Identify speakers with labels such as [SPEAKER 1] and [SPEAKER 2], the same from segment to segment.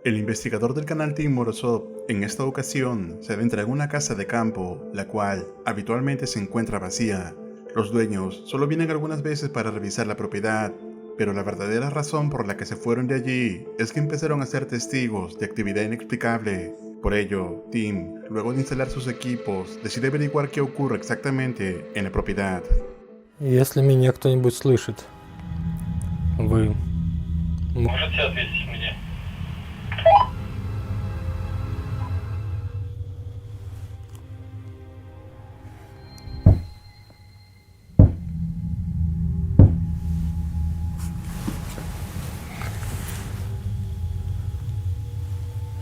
[SPEAKER 1] El investigador del canal Team Morozov en esta ocasión se adentra en una casa de campo, la cual habitualmente se encuentra vacía. Los dueños solo vienen algunas veces para revisar la propiedad, pero la verdadera razón por la que se fueron de allí es que empezaron a ser testigos de actividad inexplicable. Por ello, Tim, luego de instalar sus equipos, decide averiguar qué ocurre exactamente en la propiedad.
[SPEAKER 2] Если меня кто-нибудь слышит, вы
[SPEAKER 3] Можете ответить мне?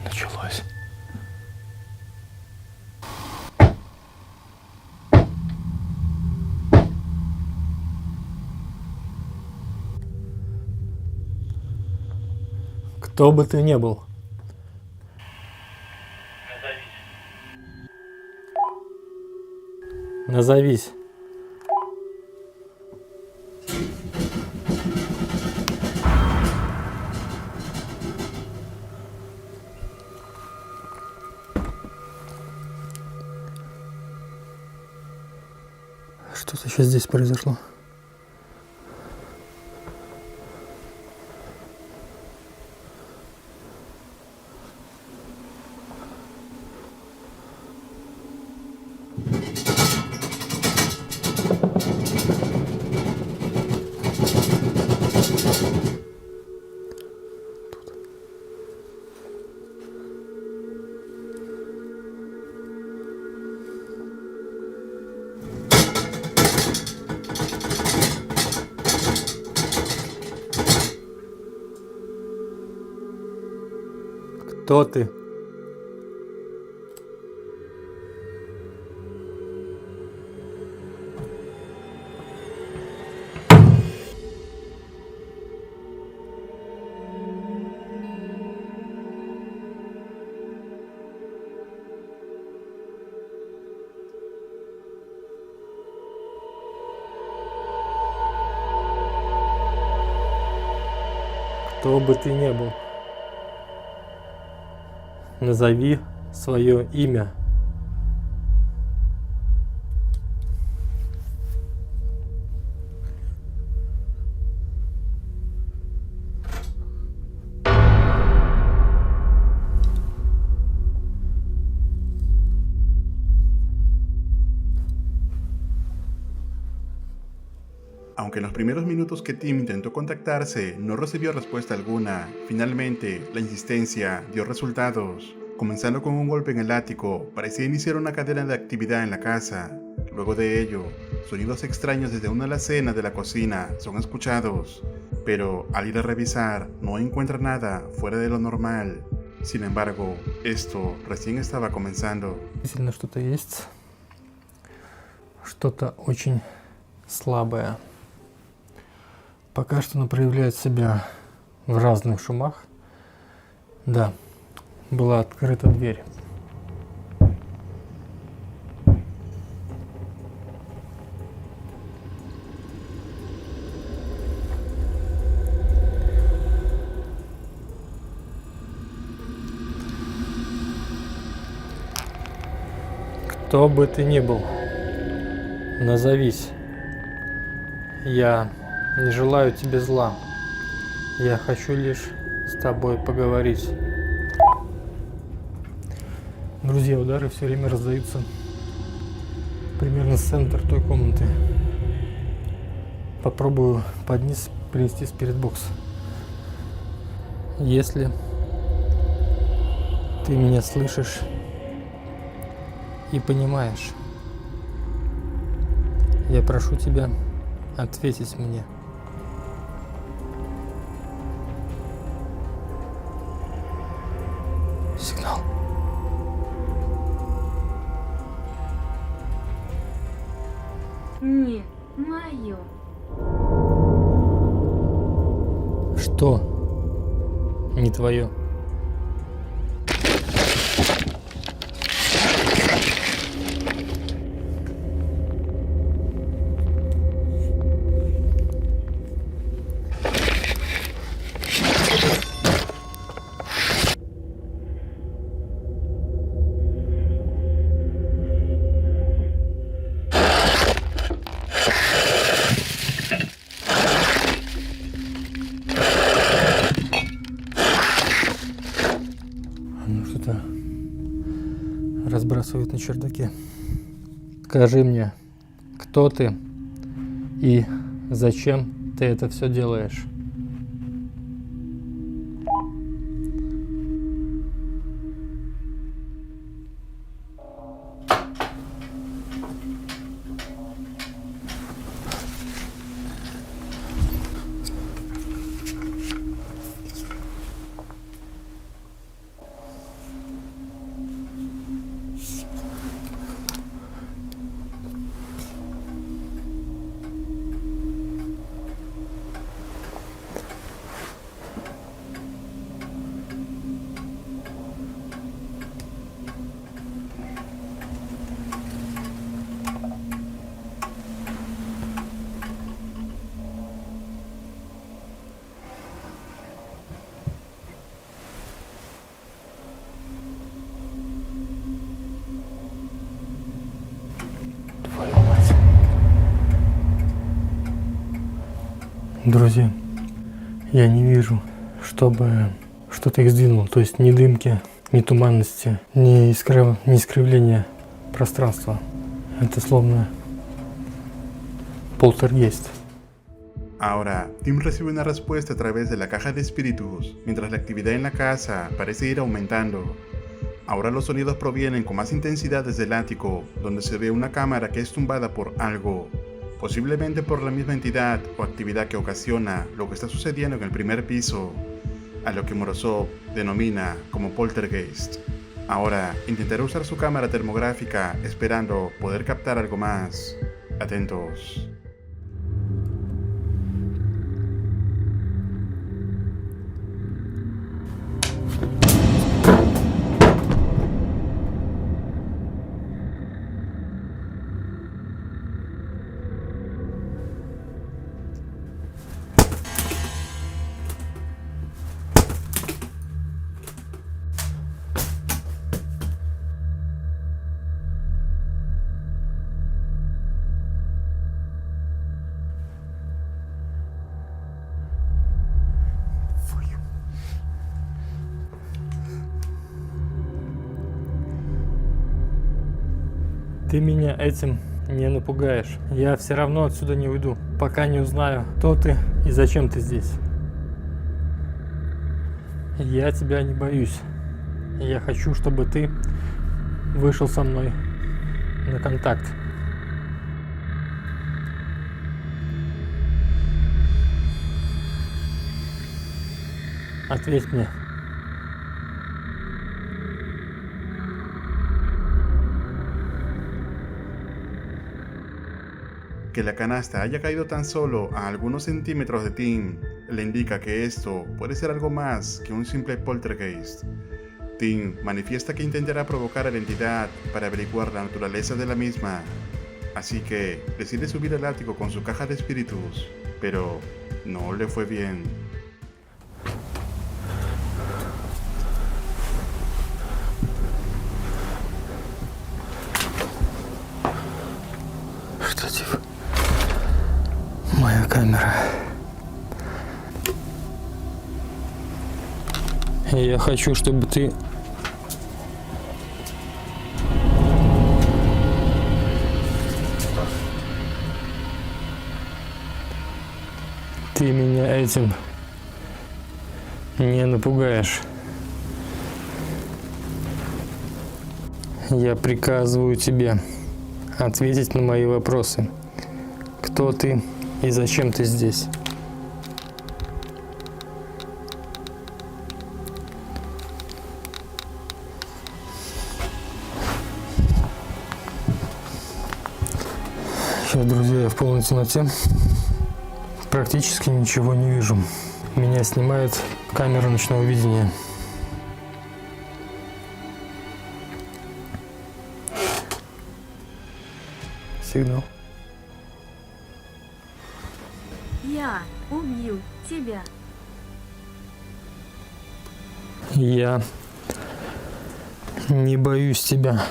[SPEAKER 2] Началось. Кто бы ты ни был,
[SPEAKER 3] Назовись.
[SPEAKER 2] назовись. Что-то сейчас здесь произошло. Кто ты? Кто бы ты ни был, назови свое имя.
[SPEAKER 1] Aunque en los primeros minutos que Tim intentó contactarse no recibió respuesta alguna, finalmente la insistencia dio resultados. Comenzando con un golpe en el ático, parecía iniciar una cadena de actividad en la casa. Luego de ello, sonidos extraños desde una alacena de la cocina son escuchados, pero al ir a revisar no encuentra nada fuera de lo normal. Sin embargo, esto recién estaba comenzando.
[SPEAKER 2] Действительно что-то есть. Что-то очень слабое. Пока что оно проявляет себя в разных шумах. Да, была открыта дверь. Кто бы ты ни был, назовись. Я не желаю тебе зла. Я хочу лишь с тобой поговорить. Друзья, удары все время раздаются примерно с центра той комнаты. Попробую под низ перенести спиритбокс. Если ты меня слышишь и понимаешь, я прошу тебя ответить мне. Сигнал.
[SPEAKER 4] Не мое.
[SPEAKER 2] Что не твое? Оно что-то разбрасывает на чердаке. Скажи мне, кто ты и зачем ты это все делаешь? Друзья, я не вижу, чтобы что-то их сдвинуло. То есть ни дымки, ни туманности, ни искривления пространства. Это словно полтергейст.
[SPEAKER 1] Ahora, Tim recibe una respuesta a través de la caja de espíritus, mientras la actividad en la casa parece ir aumentando. Ahora los sonidos provienen con más intensidad desde el ático, donde se ve una cámara que es tumbada por algo, posiblemente por la misma entidad o actividad que ocasiona lo que está sucediendo en el primer piso, a lo que Morozov denomina como poltergeist. Ahora intentará usar su cámara termográfica esperando poder captar algo más. Atentos.
[SPEAKER 2] Ты меня этим не напугаешь. Я все равно отсюда не уйду, пока не узнаю, кто ты и зачем ты здесь. Я тебя не боюсь. Я хочу, чтобы ты вышел со мной на контакт. Ответь мне.
[SPEAKER 1] Que la canasta haya caído tan solo a algunos centímetros de Tim le indica que esto puede ser algo más que un simple poltergeist. Tim manifiesta que intentará provocar a la entidad para averiguar la naturaleza de la misma, así que decide subir al ático con su caja de espíritus, pero no le fue bien.
[SPEAKER 2] Штатив. Моя камера. Я хочу, чтобы ты меня этим не напугаешь. Я приказываю тебе ответить на мои вопросы. Кто ты и зачем ты здесь? Сейчас, друзья, я в полной темноте. Практически ничего не вижу. Меня снимает камера ночного видения. Сигнал.
[SPEAKER 4] Я убью тебя.
[SPEAKER 2] Я не боюсь тебя.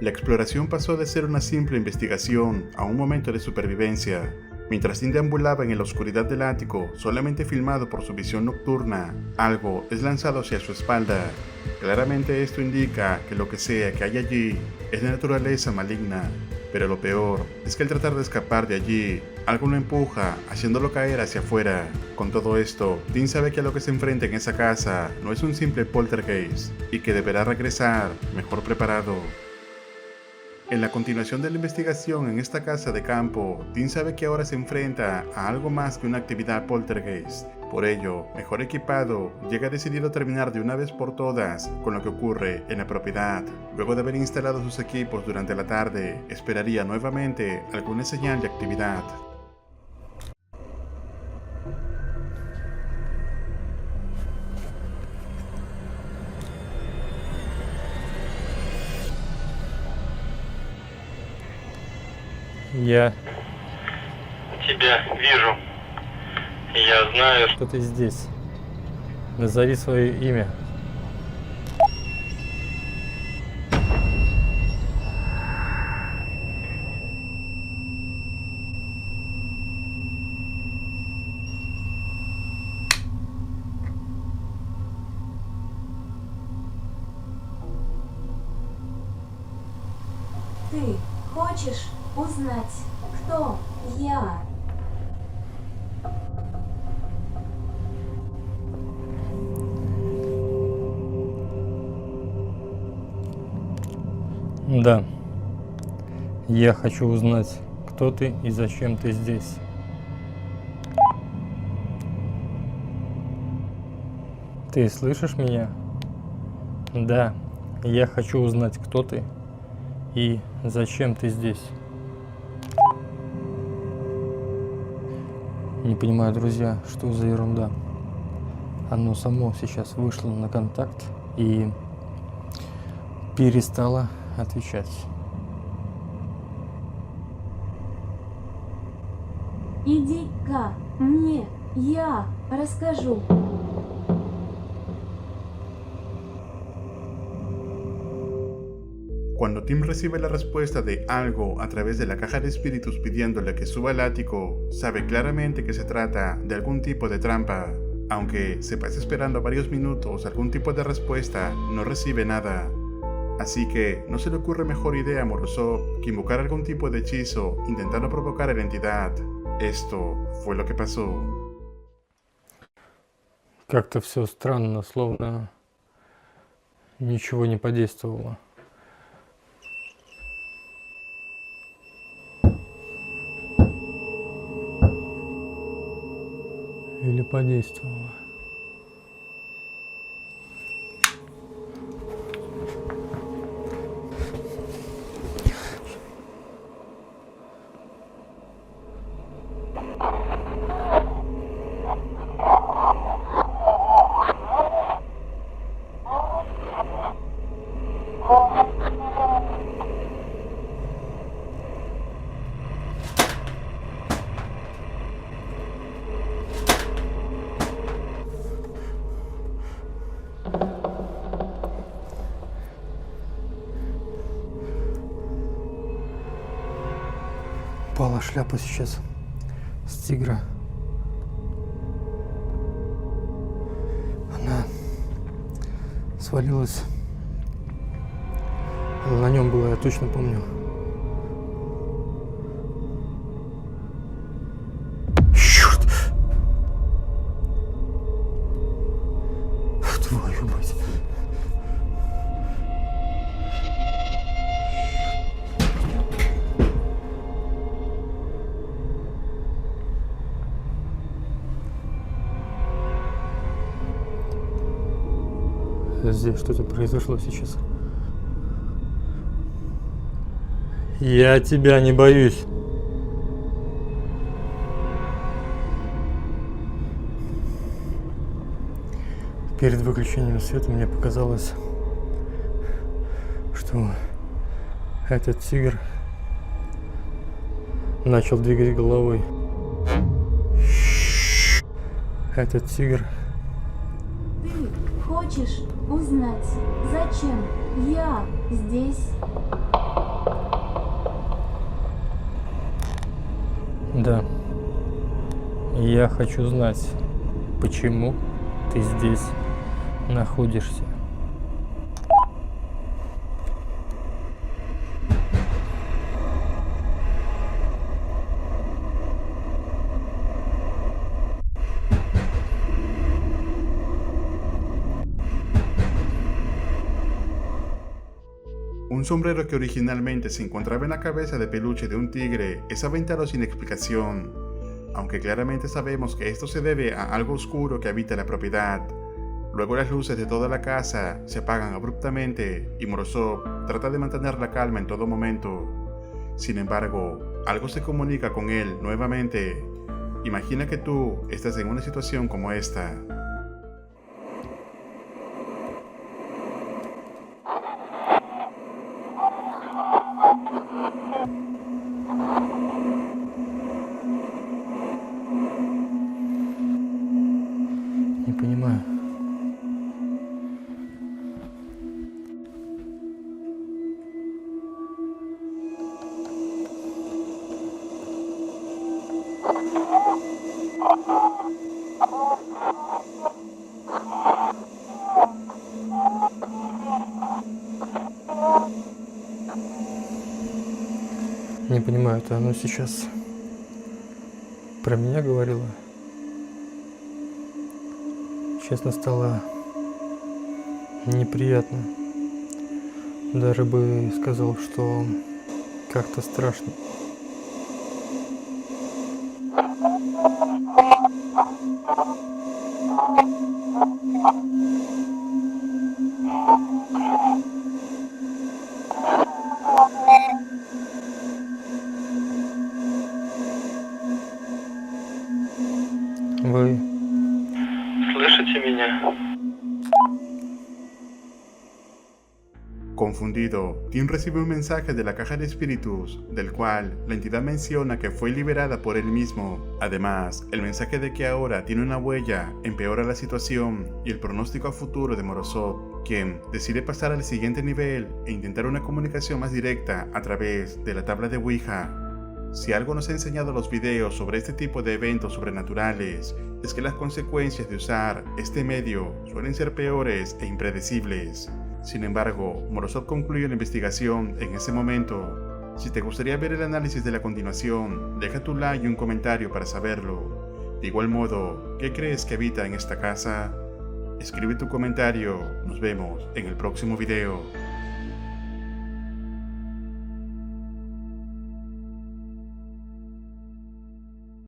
[SPEAKER 1] La exploración pasó de ser una simple investigación a un momento de supervivencia. Mientras Tim deambulaba en la oscuridad del ático, solamente filmado por su visión nocturna, algo es lanzado hacia su espalda. Claramente esto indica que lo que sea que hay allí es de naturaleza maligna, pero lo peor es que al tratar de escapar de allí, algo lo empuja, haciéndolo caer hacia afuera. Con todo esto, Tim sabe que a lo que se enfrenta en esa casa no es un simple poltergeist, y que deberá regresar mejor preparado. En la continuación de la investigación en esta casa de campo, Tim sabe que ahora se enfrenta a algo más que una actividad poltergeist. Por ello, mejor equipado, llega decidido a terminar de una vez por todas con lo que ocurre en la propiedad. Luego de haber instalado sus equipos durante la tarde, esperaría nuevamente alguna señal de actividad.
[SPEAKER 2] Я...
[SPEAKER 3] Тебя вижу. Я знаю,
[SPEAKER 2] Что ты здесь? Назови свое имя.
[SPEAKER 4] Ты хочешь узнать, кто я?
[SPEAKER 2] Да. Я хочу узнать, кто ты и зачем ты здесь. Ты слышишь меня? Да. Я хочу узнать, кто ты и зачем ты здесь. Не понимаю, друзья, что за ерунда. Оно само сейчас вышло на контакт и перестало отвечать.
[SPEAKER 4] Иди ко мне, я расскажу.
[SPEAKER 1] Cuando Tim recibe la respuesta de algo a través de la caja de espíritus pidiéndole que suba al ático, sabe claramente que se trata de algún tipo de trampa. Aunque se pasa esperando varios minutos algún tipo de respuesta, no recibe nada. Así que no se le ocurre mejor idea a Morozov que invocar algún tipo de hechizo intentando provocar a la entidad. Esto fue lo que pasó.
[SPEAKER 2] Как-то все странно, словно ничего не подействовало. Или подействовало. Упала шляпа сейчас с тигра. Она свалилась. Она на нем была, я точно помню. Черт! Твою мать! Здесь что-то произошло сейчас. Я тебя не боюсь. Перед выключением света мне показалось, что этот тигр начал двигать головой. Этот тигр...
[SPEAKER 4] Ты хочешь узнать, зачем я здесь?
[SPEAKER 2] Да. Я хочу знать, почему ты здесь находишься.
[SPEAKER 1] Un sombrero que originalmente se encontraba en la cabeza de peluche de un tigre es aventado sin explicación, aunque claramente sabemos que esto se debe a algo oscuro que habita la propiedad. Luego las luces de toda la casa se apagan abruptamente y Morozov trata de mantener la calma en todo momento. Sin embargo, algo se comunica con él nuevamente. Imagina que tú estás en una situación como esta.
[SPEAKER 2] Не понимаю. Не понимаю, это оно сейчас про меня говорило? Честно, стало неприятно. Даже бы сказал, что как-то страшно. Вы
[SPEAKER 3] Слышите меня?
[SPEAKER 1] Confundido, Tim recibe un mensaje de la caja de espíritus, del cual la entidad menciona que fue liberada por él mismo. Además, el mensaje de que ahora tiene una huella empeora la situación y el pronóstico a futuro de Morozov, quien decide pasar al siguiente nivel e intentar una comunicación más directa a través de la tabla de Ouija. Si algo nos ha enseñado los videos sobre este tipo de eventos sobrenaturales, es que las consecuencias de usar este medio suelen ser peores e impredecibles. Sin embargo, Morozov concluye la investigación en ese momento. Si te gustaría ver el análisis de la continuación, deja tu like y un comentario para saberlo. De igual modo, ¿qué crees que habita en esta casa? Escribe tu comentario. Nos vemos en el próximo video.